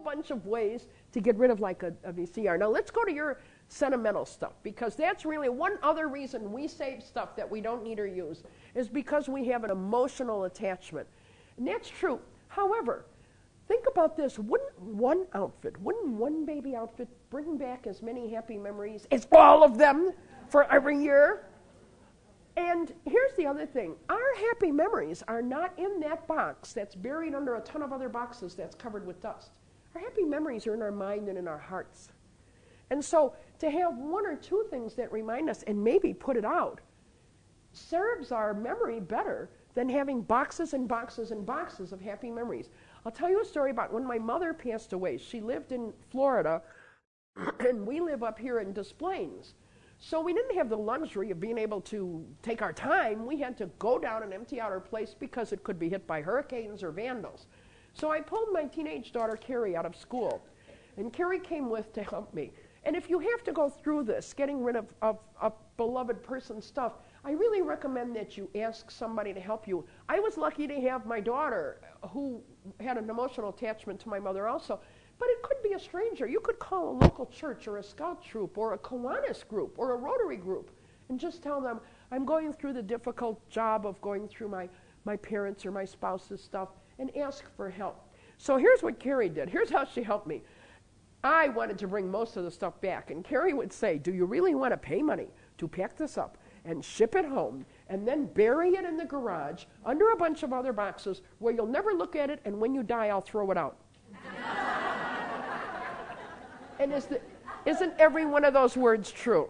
bunch of ways to get rid of like a VCR. Now let's go to your sentimental stuff, because that's really one other reason we save stuff that we don't need or use, is because we have an emotional attachment. And that's true. However, think about this. Wouldn't one baby outfit bring back as many happy memories as all of them for every year? And here's the other thing. Our happy memories are not in that box that's buried under a ton of other boxes that's covered with dust. Our happy memories are in our mind and in our hearts. And so to have one or two things that remind us and maybe put it out serves our memory better than having boxes and boxes and boxes of happy memories. I'll tell you a story about when my mother passed away. She lived in Florida, and we live up here in Des Plaines. So we didn't have the luxury of being able to take our time. We had to go down and empty out our place because it could be hit by hurricanes or vandals. So I pulled my teenage daughter, Carrie, out of school. And Carrie came with to help me. And if you have to go through this, getting rid of beloved person's stuff, I really recommend that you ask somebody to help you. I was lucky to have my daughter, who had an emotional attachment to my mother also, but it could be a stranger. You could call a local church or a scout troop or a Kiwanis group or a Rotary group and just tell them, I'm going through the difficult job of going through my parents' or my spouse's stuff, and ask for help. So here's what Carrie did. Here's how she helped me. I wanted to bring most of the stuff back, and Carrie would say, do you really want to pay money to pack this up and ship it home and then bury it in the garage under a bunch of other boxes where you'll never look at it, and when you die, I'll throw it out? And isn't every one of those words true?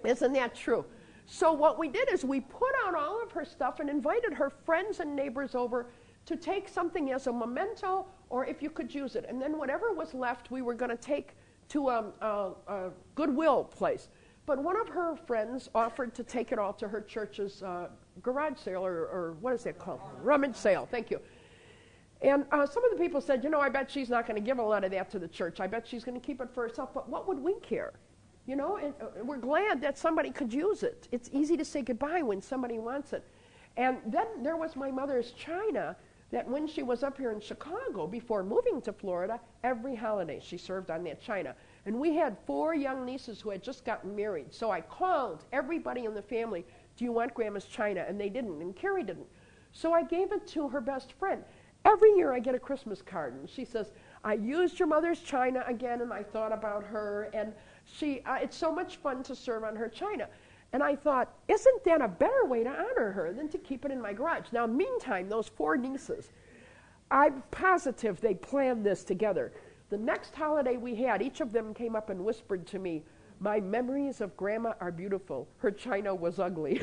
Isn't that true? So what we did is we put out all of her stuff and invited her friends and neighbors over to take something as a memento, or if you could use it. And then whatever was left, we were going to take to a Goodwill place. But one of her friends offered to take it all to her church's garage sale, or what is that called? Rummage sale, thank you. And some of the people said, you know, I bet she's not going to give a lot of that to the church. I bet she's going to keep it for herself. But what would we care? You know, and we're glad that somebody could use it. It's easy to say goodbye when somebody wants it. And then there was my mother's china that when she was up here in Chicago before moving to Florida, every holiday she served on that china. And we had 4 young nieces who had just gotten married. So I called everybody in the family, do you want Grandma's china? And they didn't, and Carrie didn't. So I gave it to her best friend. Every year I get a Christmas card, and she says, I used your mother's china again, and I thought about her, and it's so much fun to serve on her china. And I thought, isn't that a better way to honor her than to keep it in my garage? Now, meantime, those 4 nieces, I'm positive they planned this together. The next holiday we had, each of them came up and whispered to me, my memories of Grandma are beautiful. Her china was ugly.